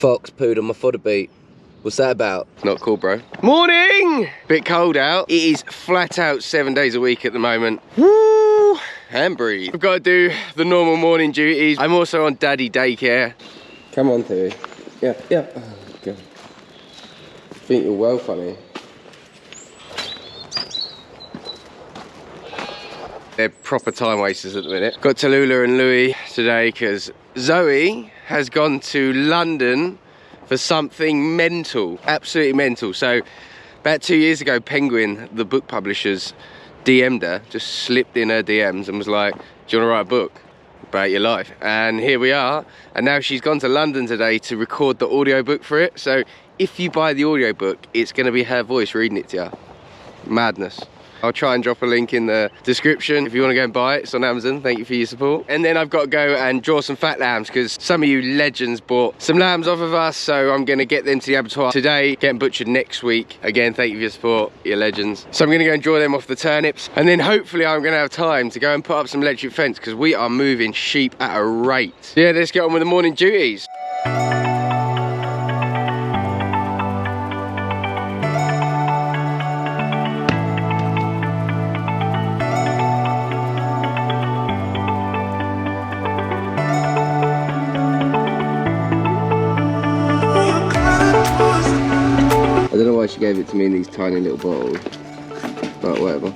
Fox pooed on my fodder beat. What's that about? Not cool, bro. Morning! Bit cold out. It is flat out 7 days a week at the moment. Woo! And breathe. We've got to do the normal morning duties. I'm also on daddy daycare. Come on, Theo. Yeah, yeah. Oh, God. I think you're well funny. They're proper time wasters at the minute. Got Tallulah and Louis today because Zoe has gone to London for something mental, absolutely mental. So about 2 years ago, Penguin, the book publishers, DM'd her, just slipped in her DMs and was like, do you want to write a book about your life? And here we are. And now she's gone to London today to record the audiobook for it. So if you buy the audiobook, it's going to be her voice reading it to you. Madness. I'll try and drop a link in the description if you want to go and buy it. It's on Amazon. Thank you for your support. And then I've got to go and draw some fat lambs because some of you legends bought some lambs off of us. So I'm going to get them to the abattoir today, get them butchered next week. Again, thank you for your support, you legends. So I'm going to go and draw them off the turnips. And then hopefully I'm going to have time to go and put up some electric fence because we are moving sheep at a rate. So yeah, let's get on with the morning duties. I don't know why she gave it to me in these tiny little bottles, but whatever.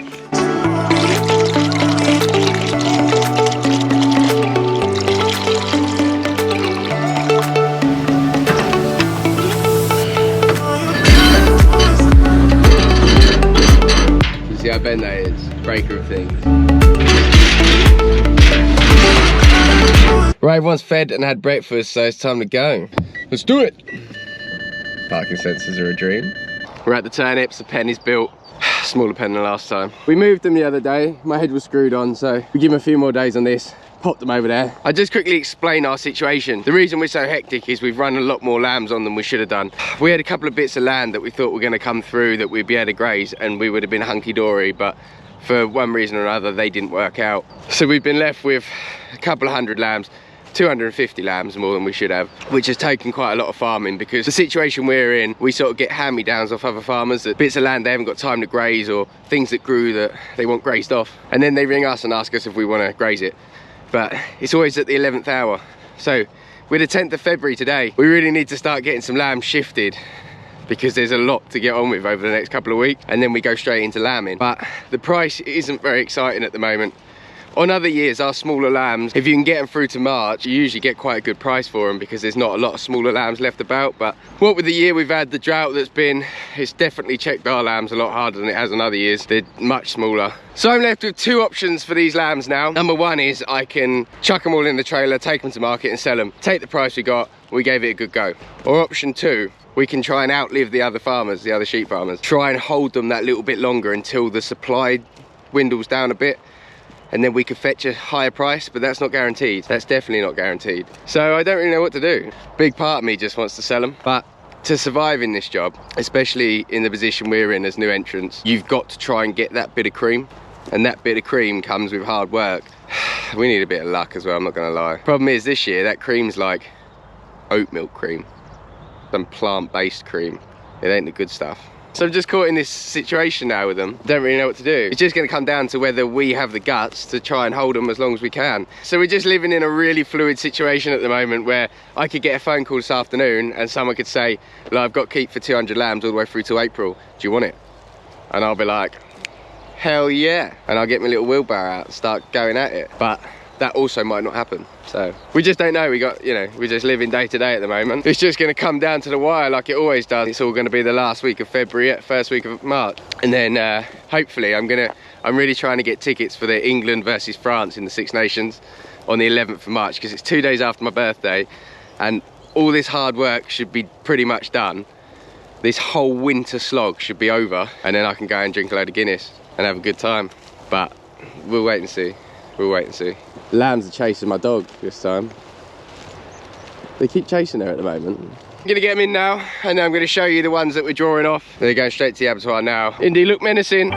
You see how bent that is? Breaker of things. Right, everyone's fed and had breakfast, so it's time to go. Let's do it! Parking sensors are a dream. We're at the turnips, the pen is built. Smaller pen than last time. We moved them the other day. My head was screwed on, so we give them a few more days on this. Popped them over there. I'll just quickly explain our situation. The reason we're so hectic is we've run a lot more lambs on than we should have done. We had a couple of bits of land that we thought were gonna come through that we'd be able to graze and we would have been hunky-dory, but for one reason or another, they didn't work out. So we've been left with a couple of hundred lambs, 250 lambs more than we should have, which has taken quite a lot of farming because the situation we're in, we sort of get hand-me-downs off other farmers that bits of land they haven't got time to graze or things that grew that they want grazed off. And then they ring us and ask us if we want to graze it. But it's always at the 11th hour. So we're the 10th of February today. We really need to start getting some lambs shifted because there's a lot to get on with over the next couple of weeks. And then we go straight into lambing. But the price isn't very exciting at the moment. On other years, our smaller lambs, if you can get them through to March, you usually get quite a good price for them because there's not a lot of smaller lambs left about. But what with the year we've had, the drought that's been, it's definitely checked our lambs a lot harder than it has on other years. They're much smaller. So I'm left with two options for these lambs now. Number one is I can chuck them all in the trailer, take them to market and sell them. Take the price we got, we gave it a good go. Or option two, we can try and outlive the other farmers, the other sheep farmers. Try and hold them that little bit longer until the supply dwindles down a bit. And then we could fetch a higher price, but that's not guaranteed. That's definitely not guaranteed. So I don't really know what to do. Big part of me just wants to sell them. But to survive in this job, especially in the position we're in as new entrants, you've got to try and get that bit of cream. And that bit of cream comes with hard work. We need a bit of luck as well, I'm not gonna lie. Problem is this year, that cream's like oat milk cream. Some plant-based cream. It ain't the good stuff. So I'm just caught in this situation now with them. Don't really know what to do. It's just gonna come down to whether we have the guts to try and hold them as long as we can. So we're just living in a really fluid situation at the moment where I could get a phone call this afternoon and someone could say, well, I've got keep for 200 lambs all the way through to April. Do you want it? And I'll be like, hell yeah. And I'll get my little wheelbarrow out and start going at it. But that also might not happen. So we just don't know. We're just living day to day at the moment. It's just going to come down to the wire like it always does. It's all going to be the last week of February, first week of March. And then hopefully I'm really trying to get tickets for the England versus France in the Six Nations on the 11th of March because it's 2 days after my birthday and all this hard work should be pretty much done. This whole winter slog should be over and then I can go and drink a load of Guinness and have a good time. But we'll wait and see. We'll wait and see. Lambs are chasing my dog this time. They keep chasing her at the moment. I'm gonna get them in now, and then I'm gonna show you the ones that we're drawing off. They're going straight to the abattoir now. Indy, look menacing.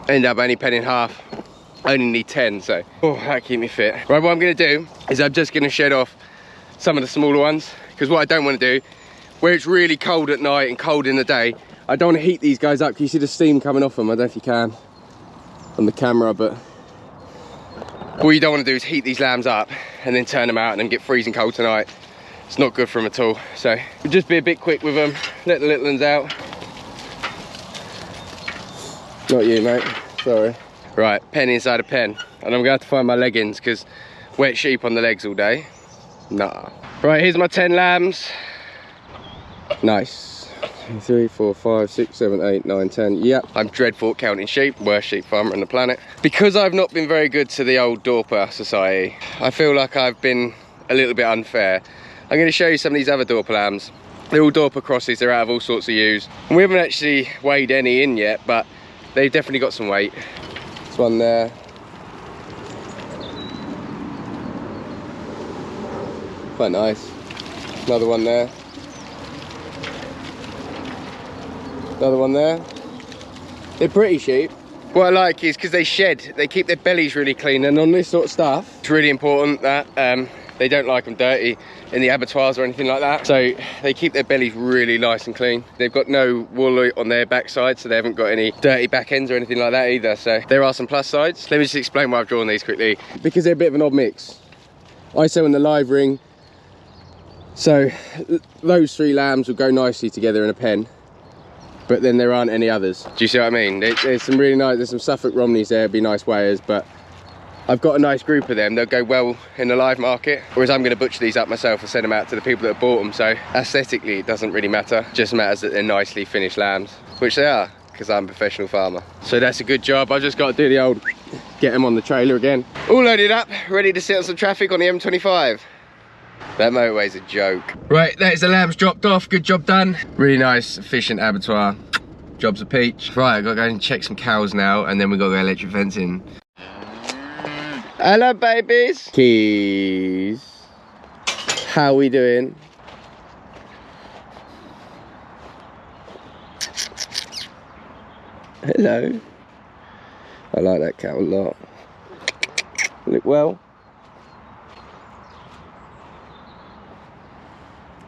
End up only penning half. I only need 10, so that keep me fit. Right, what I'm gonna do is I'm just gonna shed off some of the smaller ones, because what I don't want to do, where it's really cold at night and cold in the day, I don't want to heat these guys up. Can you see the steam coming off them? I don't know if you can on the camera, but all you don't want to do is heat these lambs up and then turn them out and then get freezing cold tonight. It's not good for them at all. So we'll just be a bit quick with them, let the little ones out. Not you, mate, sorry. Right, pen inside a pen. And I'm gonna have to find my leggings because wet sheep on the legs all day. Nah. Right, here's my 10 lambs. Nice. 3, 4, 5, 6, 7, 8, 9, 10. Yep, I'm dreadful at counting sheep. Worst sheep farmer on the planet. Because I've not been very good to the old Dorper Society, I feel like I've been a little bit unfair. I'm going to show you some of these other Dorper lambs. They're all Dorper crosses. They're out of all sorts of ewes. And we haven't actually weighed any in yet, but they've definitely got some weight. This one there. Quite nice. Another one there. Another one there. They're pretty sheep. What I like is because they shed, they keep their bellies really clean, and on this sort of stuff, it's really important that they don't like them dirty in the abattoirs or anything like that. So they keep their bellies really nice and clean. They've got no wool on their backside, so they haven't got any dirty back ends or anything like that either. So there are some plus sides. Let me just explain why I've drawn these quickly. Because they're a bit of an odd mix. ISO in the live ring. So those 3 lambs will go nicely together in a pen, but then there aren't any others. Do you see what I mean? There's some really nice, there's some Suffolk Romneys there, be nice weighers, but I've got a nice group of them. They'll go well in the live market, whereas I'm gonna butcher these up myself and send them out to the people that have bought them. So aesthetically, it doesn't really matter. It just matters that they're nicely finished lambs, which they are, because I'm a professional farmer. So that's a good job. I've just got to do the old, get them on the trailer again. All loaded up, ready to sit on some traffic on the M25. That motorway's a joke. Right, there's the lambs dropped off. Good job done. Really nice, efficient abattoir. Job's a peach. Right, I've got to go and check some cows now, and then we've got to go electric fencing. Hello, babies. Keys. How we doing? Hello. I like that cow a lot. Look well.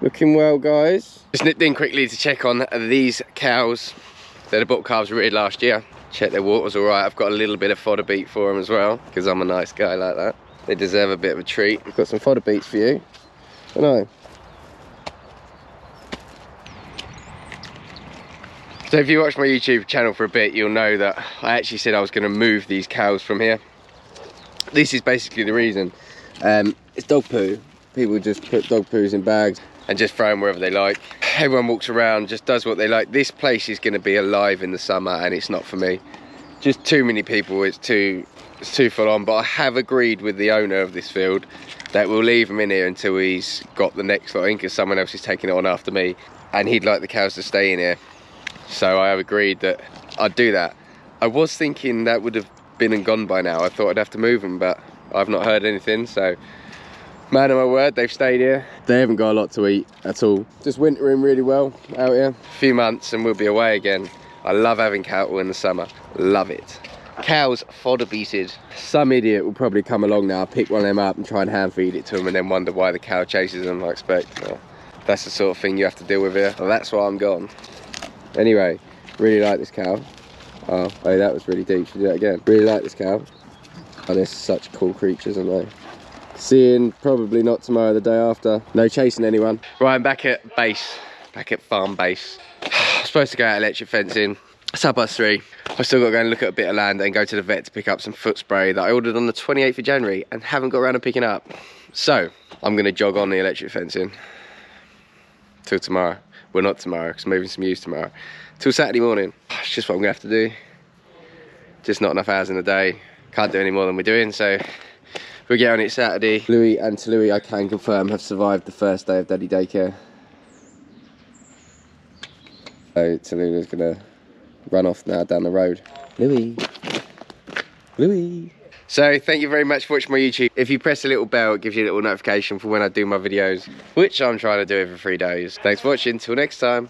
Looking well, guys. Just nipped in quickly to check on these cows. They're the bottle calves we reared last year. Check their water's all right. I've got a little bit of fodder beet for them as well, because I'm a nice guy like that. They deserve a bit of a treat. I've got some fodder beets for you. I know. So if you watch my YouTube channel for a bit, you'll know that I actually said I was going to move these cows from here. This is basically the reason. It's dog poo. People just put dog poos in bags and just throw them wherever they like. Everyone walks around, just does what they like. This place is going to be alive in the summer, and it's not for me. Just too many people, it's too full on. But I have agreed with the owner of this field that we'll leave him in here until he's got the next lot in, because someone else is taking it on after me, and he'd like the cows to stay in here. So I have agreed that I'd do that. I was thinking that would have been and gone by now. I thought I'd have to move them, but I've not heard anything, so man of my word, they've stayed here. They haven't got a lot to eat at all. Just wintering really well out here. A few months and we'll be away again. I love having cattle in the summer. Love it. Cows fodder beated. Some idiot will probably come along now, pick one of them up and try and hand feed it to them, and then wonder why the cow chases them, I expect. Well, that's the sort of thing you have to deal with here. Well, that's why I'm gone. Anyway, really like this cow. Oh, hey, that was really deep. Should we do that again? Really like this cow. Oh, they're such cool creatures, aren't they? Seeing probably not tomorrow, the day after. No chasing anyone. Right, I'm back at base, back at farm base. I'm supposed to go out electric fencing. It's 3:30. I've still got to go and look at a bit of land and go to the vet to pick up some foot spray that I ordered on the 28th of January and haven't got around to picking up. So I'm going to jog on the electric fencing till tomorrow. Well, not tomorrow, because I'm moving some ewes tomorrow. Till Saturday morning. It's just what I'm going to have to do. Just not enough hours in the day. Can't do any more than we're doing, so we'll get on it Saturday. Louis and Talui, I can confirm, have survived the first day of daddy daycare. So Talulu's gonna run off now down the road. Louis. Louis. So thank you very much for watching my YouTube. If you press the little bell, it gives you a little notification for when I do my videos, which I'm trying to do every 3 days. Thanks for watching, till next time.